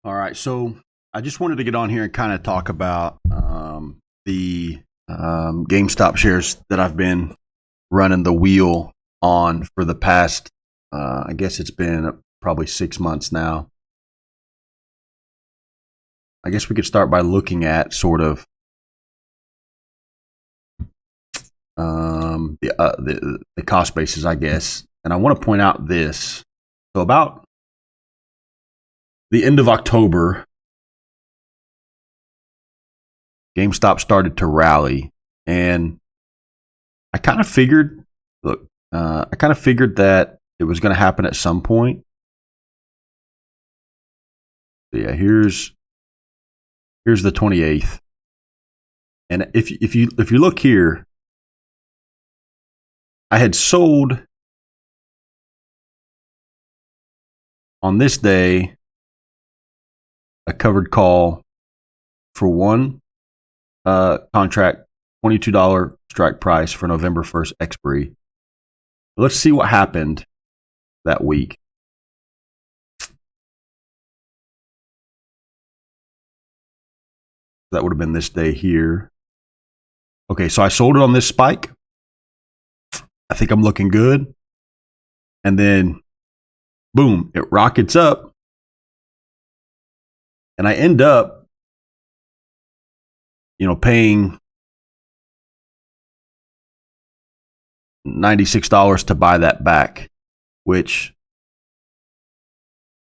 All right, so I just wanted to get on here and kind of talk about the GameStop shares that I've been running the wheel on for the past, I guess it's been probably 6 months now. I guess we could start by looking at sort of the cost basis, I guess. And I want to point out this. So about the end of October, GameStop started to rally, and I kind of figured, that it was going to happen at some point. So yeah, here's the 28th, and if you look here, I had sold on this day a covered call for one contract, $22 strike price for November 1st expiry. Let's see what happened that week. That would have been this day here. Okay, so I sold it on this spike. I think I'm looking good. And then, boom, it rockets up. And I end up, paying $96 to buy that back, which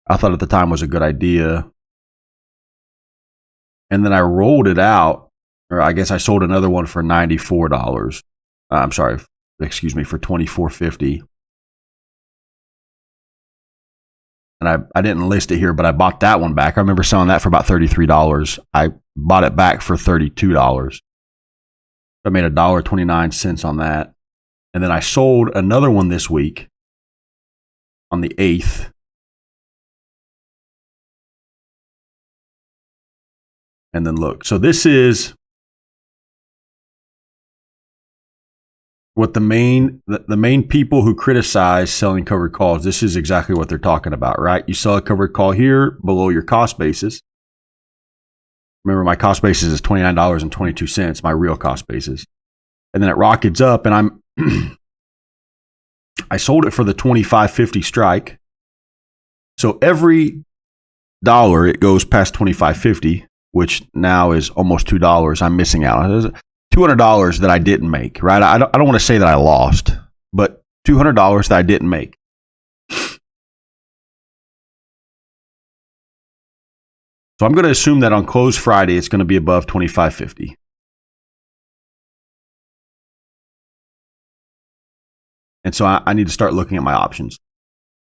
I thought at the time was a good idea. And then I rolled it out, or I guess I sold another one for $94. I'm sorry, excuse me, for $24.50. And I didn't list it here, but I bought that one back. I remember selling that for about $33. I bought it back for $32. I made $1.29 on that. And then I sold another one this week on the 8th. And then look, so this is what the main people who criticize selling covered calls, this is exactly what they're talking about, right? You sell a covered call here below your cost basis. Remember, my cost basis is $29.22, my real cost basis. And then it rockets up, and I sold it for the $25.50 strike. So every dollar it goes past $25.50, which now is almost $2, I'm missing out. There's $200 that I didn't make, right? I don't want to say that I lost, but $200 that I didn't make. So I'm going to assume that on close Friday, it's going to be above $25.50. And so I need to start looking at my options.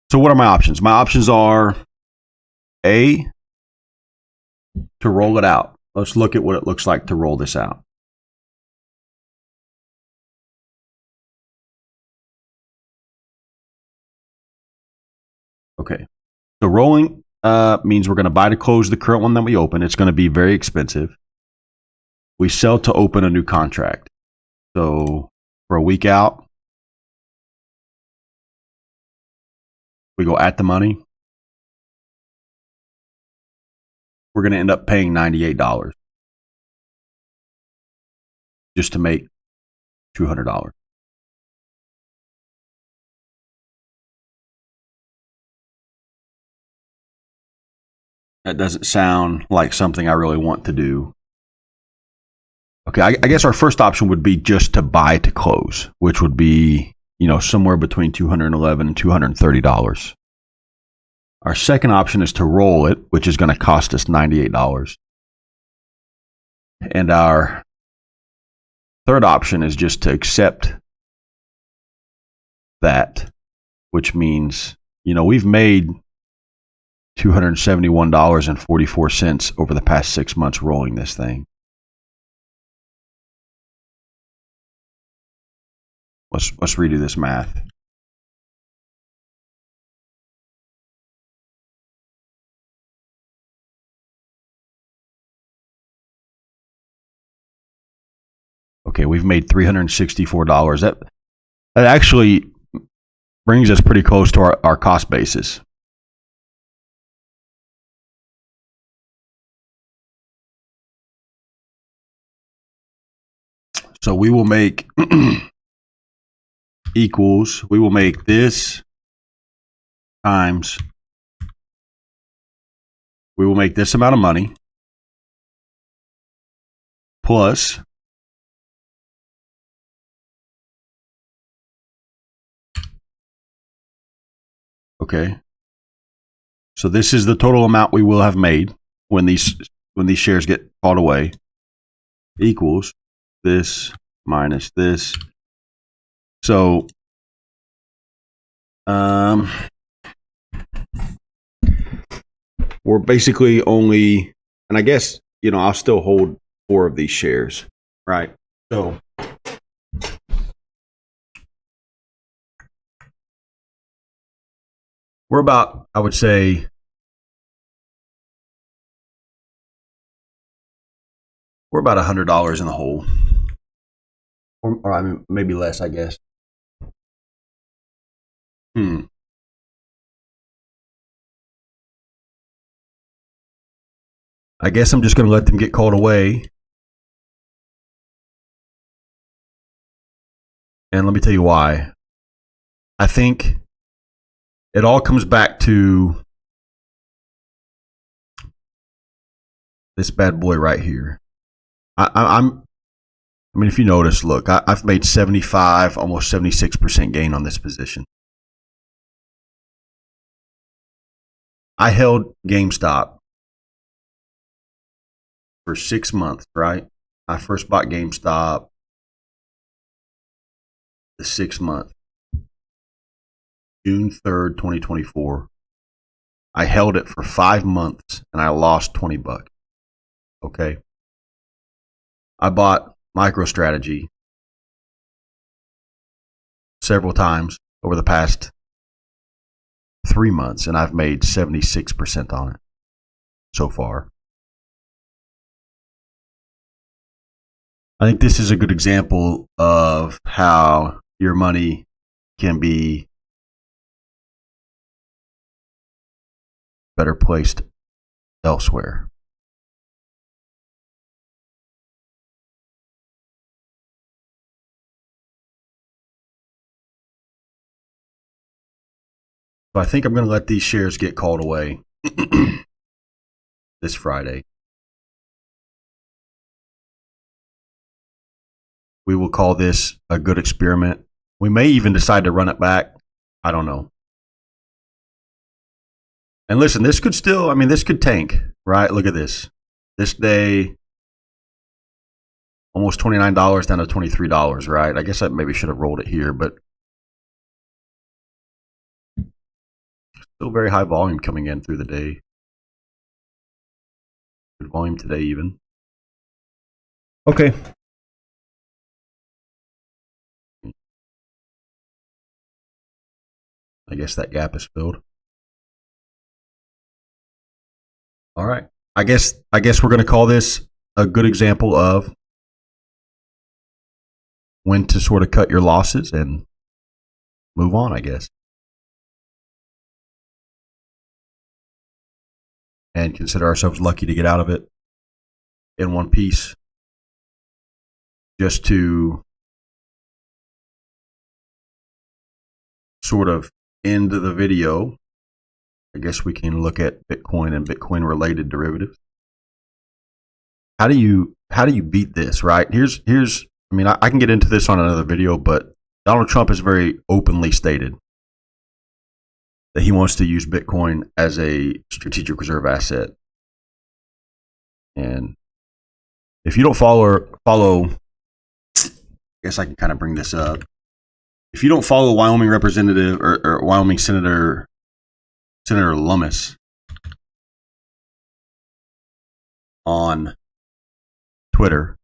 So what are my options? My options are A, to roll it out. Let's look at what it looks like to roll this out. Okay. So rolling means we're going to buy to close the current one that we open. It's going to be very expensive. We sell to open a new contract. So for a week out, we go at the money. We're going to end up paying $98 just to make $200. That doesn't sound like something I really want to do. Okay, I guess our first option would be just to buy to close, which would be, somewhere between $211 and $230. Our second option is to roll it, which is going to cost us $98. And our third option is just to accept that, which means, we've made $271.44 over the past 6 months rolling this thing. Let's redo this math. Okay, we've made $364. That actually brings us pretty close to our cost basis. So we will make equals, we will make this times, we will make this amount of money plus okay. So this is the total amount we will have made when these shares get called away equals this minus this. So we're basically only, and I guess, I'll still hold 4 of these shares, right? So we're about, I would say, we're about $100 in the hole. Or I mean, maybe less, I guess. I guess I'm just going to let them get called away. And let me tell you why. I think it all comes back to this bad boy right here. I mean, if you notice, look, I've made 75, almost 76% gain on this position. I held GameStop for 6 months, right? I first bought GameStop the 6th month, June 3rd, 2024. I held it for 5 months and I lost $20. Okay. I bought MicroStrategy several times over the past 3 months and I've made 76% on it so far. I think this is a good example of how your money can be better placed elsewhere. So I think I'm going to let these shares get called away this Friday. We will call this a good experiment. We may even decide to run it back. I don't know. And listen, this could still, I mean, this could tank, right? Look at this. This day, almost $29 down to $23, right? I guess I maybe should have rolled it here, but still very high volume coming in through the day. Good volume today even. Okay. I guess that gap is filled. All right. I guess we're going to call this a good example of when to sort of cut your losses and move on, I guess. And consider ourselves lucky to get out of it in one piece. Just to sort of end the video, I guess we can look at Bitcoin and Bitcoin related derivatives. How do you beat this, right? Here's I mean, I can get into this on another video, but Donald Trump has very openly stated that he wants to use Bitcoin as a strategic reserve asset. And if you don't follow, I guess I can kind of bring this up. If you don't follow Wyoming Representative or Wyoming Senator Lummis on Twitter,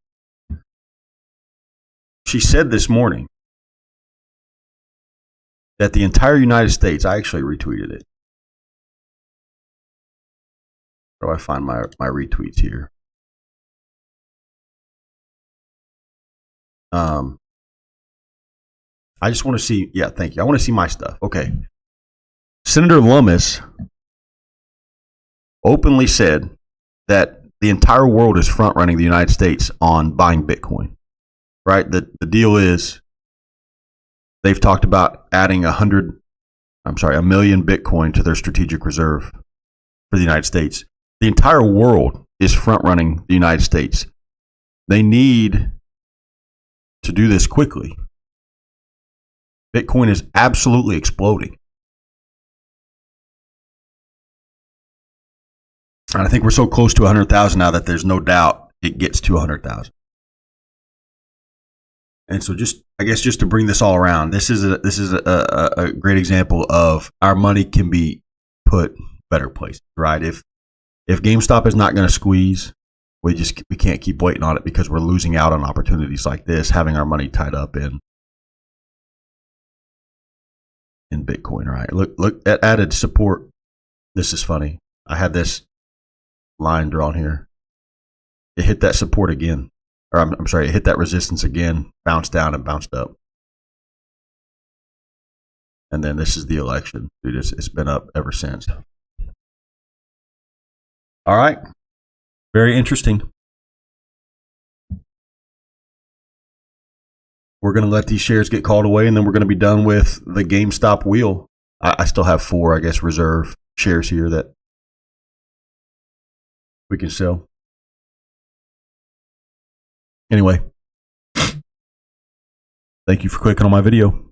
she said this morning that the entire United States, I actually retweeted it. Where do I find my retweets here? I just want to see, yeah, thank you. I want to see my stuff. Okay. Senator Lummis openly said that the entire world is front running the United States on buying Bitcoin, right? The deal is they've talked about adding a million Bitcoin to their strategic reserve for the United States. The entire world is front running the United States. They need to do this quickly. Bitcoin is absolutely exploding. And I think we're so close to 100,000 now that there's no doubt it gets to 100,000. And so just to bring this all around, this is a great example of our money can be put better places, right? If GameStop is not going to squeeze, we can't keep waiting on it because we're losing out on opportunities like this, having our money tied up in Bitcoin, right? Look at added support. This is funny. I had this line drawn here. It hit that support again. Or I'm sorry, it hit that resistance again, bounced down and bounced up. And then this is the election. Dude, it's been up ever since. All right. Very interesting. We're going to let these shares get called away, and then we're going to be done with the GameStop wheel. I still have 4, I guess, reserve shares here that we can sell. Anyway, thank you for clicking on my video.